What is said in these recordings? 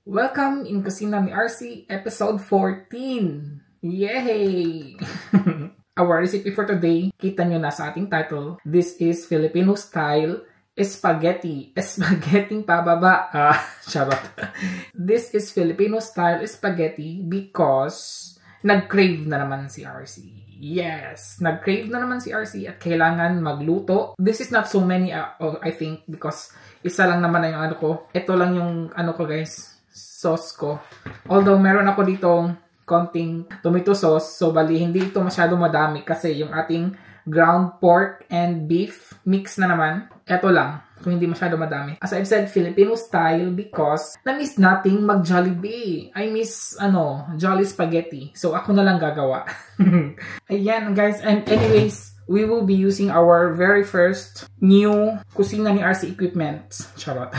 Welcome in Kusina ni RC, episode 14! Yay! Our recipe for today, kita nyo na sa ating title. This is Filipino style spaghetti. Spaghetti pababa. Charot. This is Filipino style spaghetti because nag-crave na naman si RC. Yes! Nag-crave na naman si RC at kailangan magluto. This is not so many, I think, because isa lang naman na yung ano ko. Ito lang yung ano ko, guys. Sauce ko. Although meron ako ditong konting tomato sauce, so bali hindi ito masyado madami kasi yung ating ground pork and beef mix na naman. Ito lang, kung hindi masyado madami. As I've said, Filipino style because na-miss nating mag-Jollibee. I miss, Jolly Spaghetti. So ako na lang gagawa. Ayan guys, and anyways, we will be using our very first new Kusina ni RC equipment. Charot.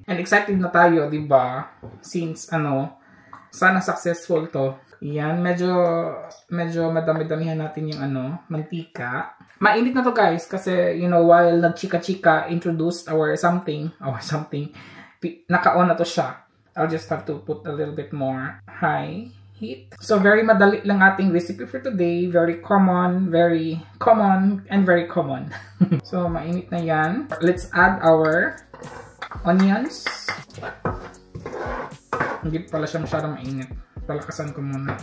And excited na tayo, diba? Since, sana successful to. Yan, medyo madami-damihan natin yung, mantika. Mainit na to, guys, kasi, while nag-chika-chika, introduced our something, naka-on na to siya. I'll just have to put a little bit more high heat. So, very madali lang ating recipe for today. Very common, and very common. So, mainit na yan. Let's add our onions. Hindi pala siya masyadong mainit. Palakasan ko muna.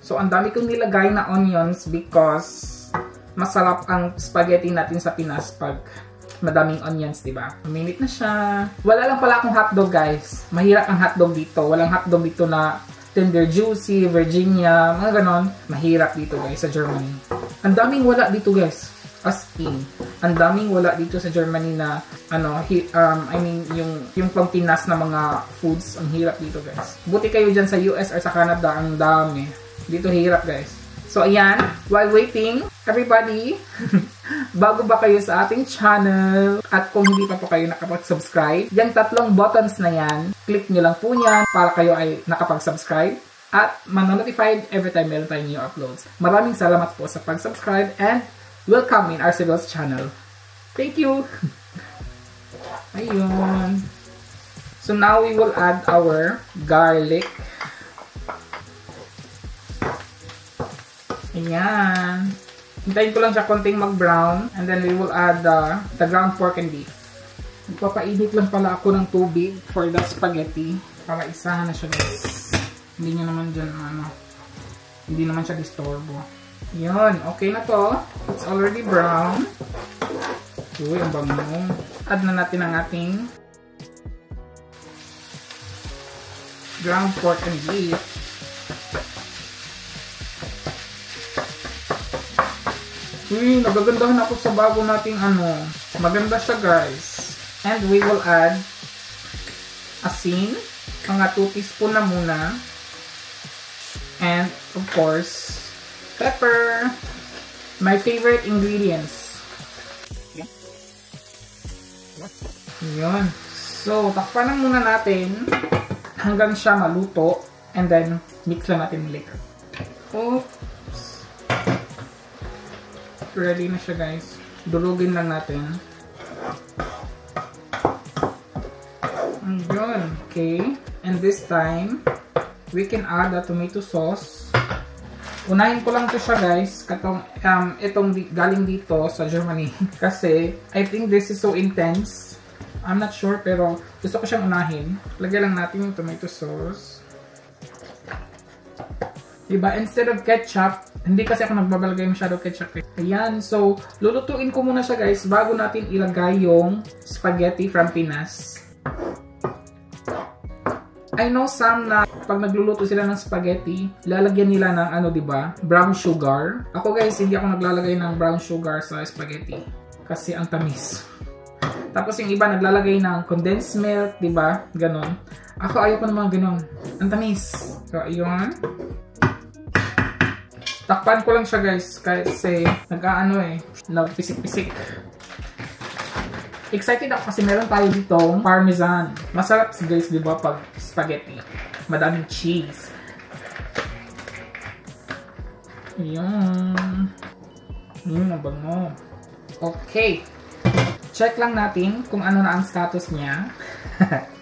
So, ang dami kong nilagay na onions because masarap ang spaghetti natin sa Pinas pag madaming onions, diba? Mainit na siya. Wala lang pala akong hotdog, guys. Mahirap ang hotdog dito. Walang hotdog dito na tender, juicy, Virginia, mga ganon. Mahirap dito, guys, sa Germany. Ang daming wala dito, guys. As in, ang daming wala dito sa Germany na, yung pang-Pinas na mga foods, ang hirap dito, guys. Buti kayo dyan sa US or sa Canada, ang dami. Dito hirap, guys. So, ayan, while waiting, everybody, bago ba kayo sa ating channel, at kung hindi pa po kayo nakapag-subscribe, yung tatlong buttons na yan, click nyo lang po yan para kayo ay nakapag-subscribe at man-notified every time meron tayong new uploads. Maraming salamat po sa pag-subscribe and welcome in RCVille's channel. Thank you! Ayun. So now we will add our garlic. Ayan. Hintayin ko lang siya konting mag-brown. And then we will add the ground pork and beef. Magpapainit lang pala ako ng tubig for the spaghetti. Para isahan na siya, guys. Hindi nyo naman dyan, hindi naman siya disturbo. Yun, okay na to. It's already brown. Uy, ang bango. Add na natin ang ating ground pork and beef. Uy, nagagandahan ako sa bago nating Maganda siya, guys. And we will add asin. Mga 2 teaspoon na muna. And, of course, pepper. My favorite ingredients. Yun. So, takpan lang muna natin hanggang siya maluto. And then, mix lang natin later. Oops. Ready na siya, guys. Durugin lang natin. Yun. Okay. And this time, we can add the tomato sauce. Unahin ko lang to siya, guys. Itong galing dito sa Germany. Kasi, I think this is so intense. I'm not sure, pero gusto ko siyang unahin. Lagyan lang natin yung tomato sauce. Diba? Instead of ketchup, hindi kasi ako nagbabalagay masyado ketchup. Ayan. So, lulutuin ko muna siya, guys, bago natin ilagay yung spaghetti from Pinas. I know some na pag nagluluto sila ng spaghetti, lalagyan nila ng diba? Brown sugar. Ako, guys, hindi ako naglalagay ng brown sugar sa spaghetti. Kasi ang tamis. Tapos yung iba naglalagay ng condensed milk, diba? Ganon. Ako ayoko naman ganon. Ang tamis. So, ayun. Takpan ko lang siya, guys. Kasi nagpisik-pisik. Excited ako kasi meron tayo ditong parmesan. Masarap, guys, diba? Pag spaghetti. Madaming cheese. Ayun. Ang bango. Okay. Check lang natin kung ano na ang status niya.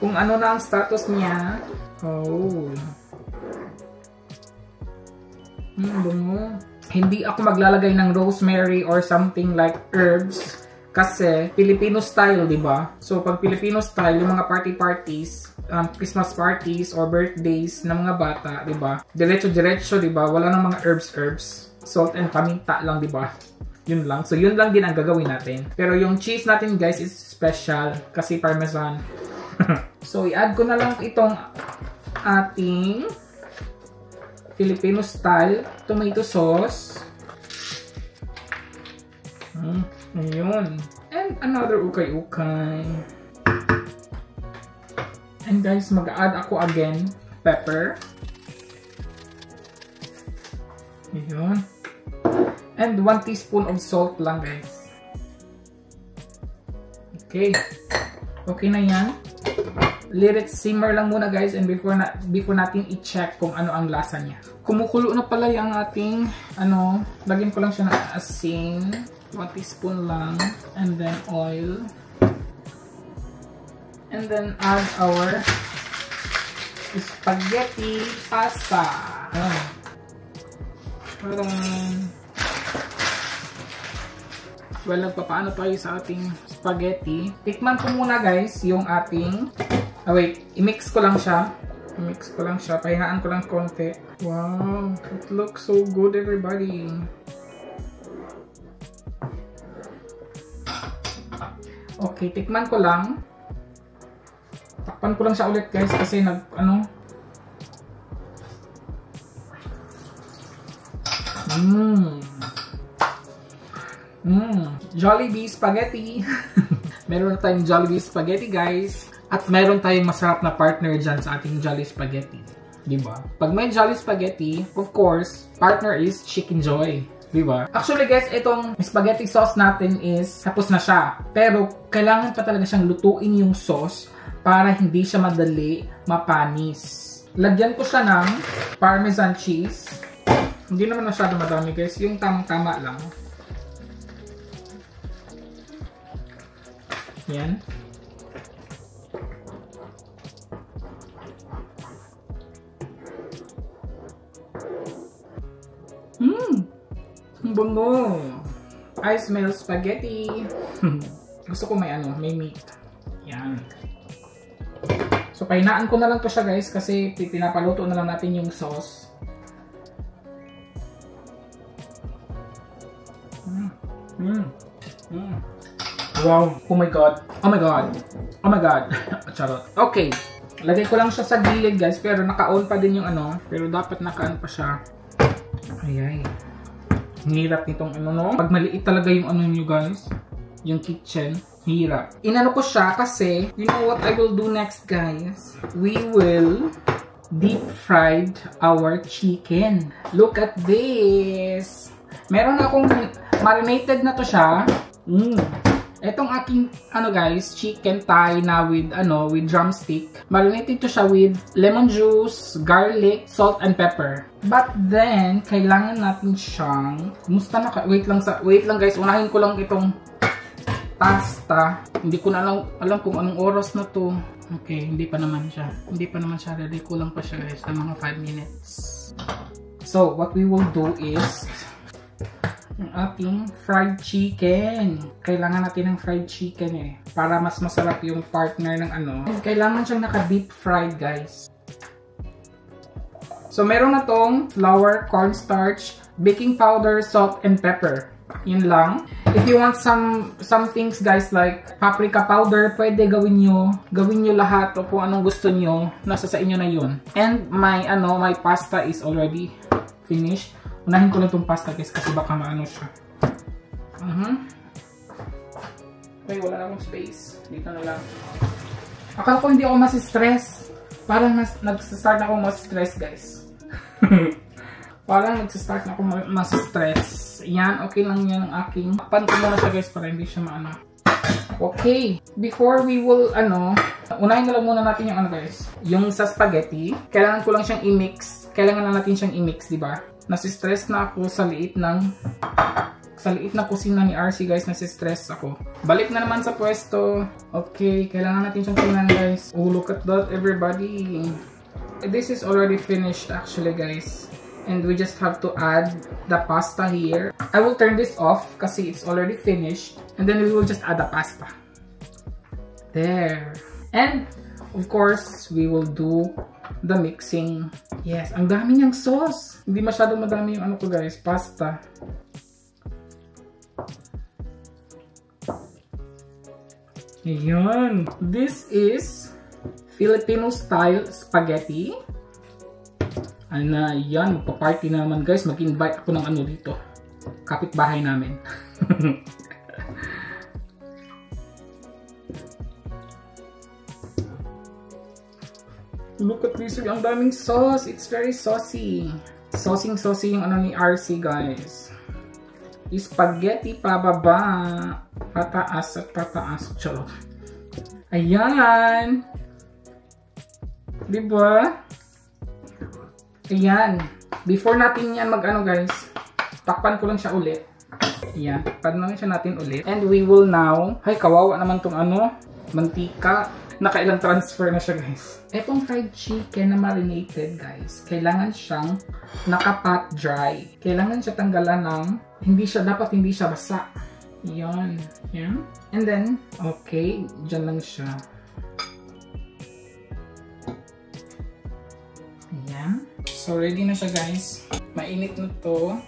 Kung ano na ang status niya. Oh. Bungo. Hindi ako maglalagay ng rosemary or something like herbs. Kasi Filipino style, di ba? So pag Filipino style, yung mga parties, Christmas parties or birthdays ng mga bata, di ba? Diretso-diretso, di ba? Wala nang mga herbs. Salt and paminta lang, di ba? Yun lang. So yun lang din ang gagawin natin. Pero yung cheese natin, guys, is special kasi parmesan. So i-add ko na lang itong ating Filipino style tomato sauce. Ayun. And another ukay-ukay. And guys, mag-add ako again pepper. Ayun. And 1 teaspoon of salt lang, guys. Okay. Okay na yan. Let it simmer lang muna, guys, and before natin i-check kung ano ang lasa niya. Kumukulo na pala yung ating lagyan ko lang siya ng asin. 1 teaspoon lang, and then oil, and then add our spaghetti pasta. Well, nagpapaano tayo sa ating spaghetti. Tikman ko muna, guys, yung ating wait, i-mix ko lang siya. Pahinaan ko lang konti. Wow, it looks so good, everybody. Okay, tikman ko lang. Takpan ko lang siya ulit, guys, kasi Jollibee spaghetti. Meron na tayong Jollibee spaghetti, guys. At meron tayong masarap na partner dyan sa ating Jolly Spaghetti. Diba? Pag may Jolly Spaghetti, of course, partner is Chicken Joy. Diba? Actually, guys, itong spaghetti sauce natin is tapos na siya. Pero kailangan pa talaga siyang lutuin yung sauce para hindi siya madali mapanis. Lagyan ko siya ng parmesan cheese. Hindi naman masyado madami, guys. Yung tamang-tama lang. Yan. Bungo! I smell spaghetti! Gusto ko may meat. Yan. So, pahinaan ko na lang to siya, guys, kasi pinapaluto na lang natin yung sauce. Wow! Oh my god! Oh my god! Oh my god! Charot. Okay. Lagay ko lang siya sa gilid, guys, pero naka-on pa din yung pero dapat naka-on pa siya. Ayay. Hirap nitong Pag maliit talaga yung nyo, guys, yung kitchen, hirap. Inano ko siya kasi, you know what I will do next, guys? We will deep fried our chicken. Look at this! Meron akong marinated na to siya. Etong aking guys, chicken thigh na with with drumstick. Marinated to siya with lemon juice, garlic, salt and pepper. But then kailangan natin siyang wait lang guys, unahin ko lang itong pasta. Hindi ko na alam kung anong oras na to. Okay, hindi pa naman siya ready. Kulang pa siya, guys, ng mga 5 minutes. So what we will do is ang ating fried chicken. Kailangan natin ng fried chicken para mas masarap yung partner ng Kailangan siyang naka-deep fried, guys. So meron na tong flour, cornstarch, baking powder, salt, and pepper. Yun lang. If you want some things, guys, like paprika powder, pwede gawin nyo lahat o kung anong gusto nyo. Nasa sa inyo na yun. And my pasta is already finished. Unahin ko lang itong pasta, guys, kasi baka siya. Okay, wala na akong space. Dito na lang. Akala ko hindi ako masistress. Parang nag-start na akong masistress, guys. Parang nag-start na akong masistress. Yan, okay lang yan ang aking. Takpan ko muna siya, guys, para hindi siya Okay. Before we will, unahin na lang muna natin yung guys. Yung sa spaghetti, kailangan ko lang siyang i-mix. Kailangan na natin siyang i-mix, diba? Nasistress na ako sa liit ng Sa liit na kusina ni RC guys, nasi-stress ako. Balik na naman sa pwesto. Okay, kailangan natin siyang tingnan guys. Oh, look at that everybody. This is already finished actually guys. And we just have to add the pasta here. I will turn this off kasi it's already finished. And then we will just add the pasta. There. And of course, we will do the mixing. Yes, ang dami niyang sauce. Hindi masyadong madami yung ano ko guys, pasta. Ayan. This is Filipino style spaghetti. Ano, yan. Magpa-party na naman guys. Mag-invite ako ng ano dito. Kapitbahay namin. Look at this. Ang daming sauce. It's very saucy. Saucing-saucy yung ano ni RC guys. Spaghetti pababa. Pataas at pataas. Charot. Ayan. Diba? Ayan. Before natin yan mag-ano guys. Takpan ko lang siya ulit. Ayan. Takpan lang siya natin ulit. And we will now. Ay, kawawa naman tong ano. Mantika. Nakailang transfer na siya guys. Etong fried chicken na marinated guys, kailangan siyang nakapat dry. Kailangan siya tanggalan ng, dapat hindi siya basa. Yan. Yan. And then, okay, dyan lang siya. Ayan. So, ready na siya guys. Mainit na to.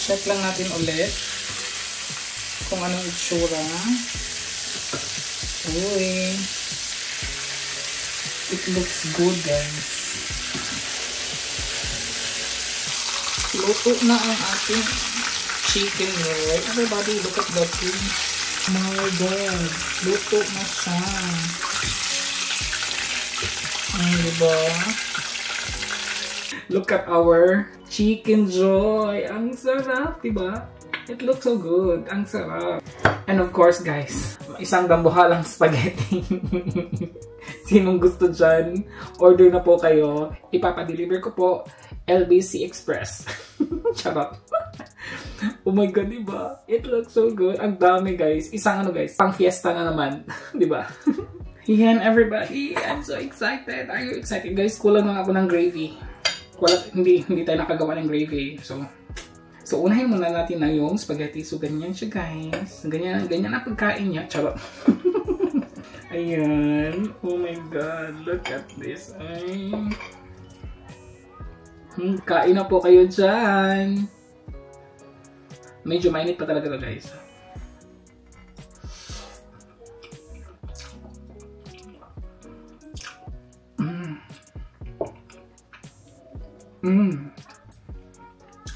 Check lang natin ulit kung anong itsura. Uy. It looks good guys. Luto na ang ating chicken roll. Everybody look at that thing. My God. Luto na siya. Diba? Look at our chicken joy. Ang sarap, diba? It looks so good. Ang sarap. And of course, guys, isang dambuhalang spaghetti. Sinong gusto dyan, order na po kayo. Ipapadeliver ko po, LBC Express. Charot. Oh my God, diba? It looks so good. Ang dami, guys. Isang ano, guys, pang fiesta na naman. Diba? Yan, everybody. I'm so excited. Are you excited? Guys, kulang lang ako ng gravy. Hindi tayo nakagawa ng gravy. So unahin muna natin na yung spaghetti. So ganyan siya guys. Ganyan ang pagkain niya. Charot. Ayan. Oh my God. Look at this. Ay. Kain na po kayo dyan. Medyo mainit pa talaga ito guys.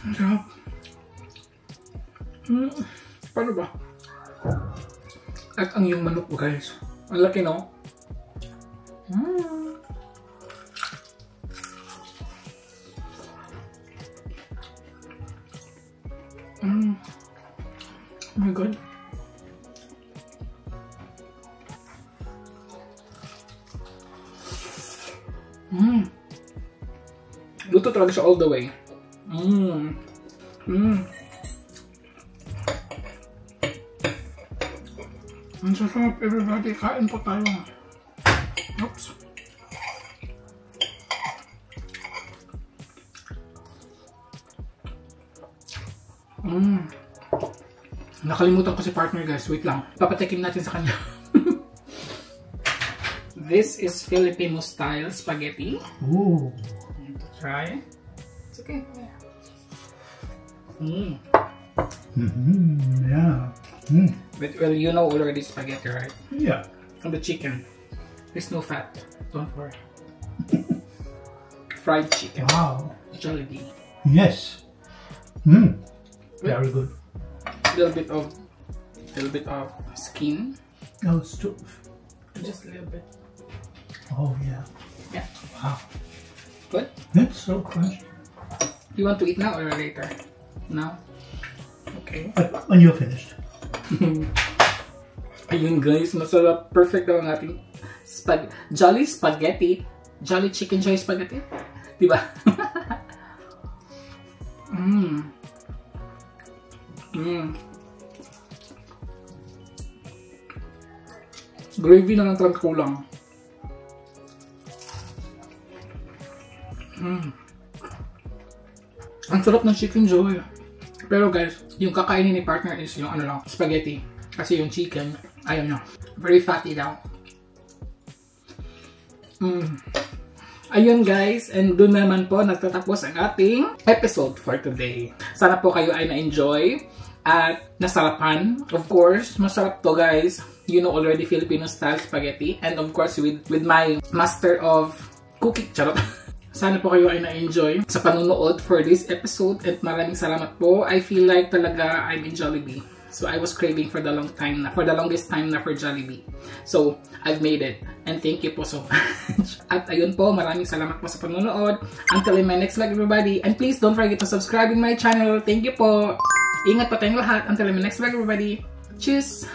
Ang sarap. Paano ba? At ang yung manok ko guys. Ang laki no? Oh my God. Luto talaga siya all the way. Ang sarap, everybody. Kain po tayo. Oops. Nakalimutan ko si partner guys. Wait lang. Papatikim natin sa kanya. This is Filipino style spaghetti. Ooh. Try. It's okay. Yeah. But well, you know already spaghetti, right? Yeah. And the chicken. There's no fat. Don't worry. Fried chicken. Wow. Jollibee. Yes. Very good. Little bit of skin. Oh, it's too. Just a little bit. Oh yeah. Yeah. Wow. Good? It's so crunchy. You want to eat now or later? Now? Okay. When you're finished. Ayun guys, masarap. Perfect daw ang ating Jolly Spaghetti Jolly Chicken Joy Spaghetti. Diba? Gravy na lang talaga kulang. Ang sarap ng Chicken Joy. Pero guys, yung kakainin ni partner is yung ano lang, spaghetti. Kasi yung chicken, ayun na. Very fatty daw. Ayun guys, and dun naman po nagtatapos ang ating episode for today. Sana po kayo ay na-enjoy at nasarapan. Of course, masarap to guys. You know already Filipino style spaghetti. And of course, with my master of cooking. Charot. Sana po kayo ay na-enjoy sa panunood for this episode. And maraming salamat po. I feel like talaga I'm in Jollibee. So I was craving for the longest time na for Jollibee. So I've made it. And thank you po so much. At ayun po, maraming salamat po sa panonood. Until in my next vlog everybody. And please don't forget to subscribe in my channel. Thank you po. Ingat po tayong lahat. Until in my next vlog everybody. Cheers!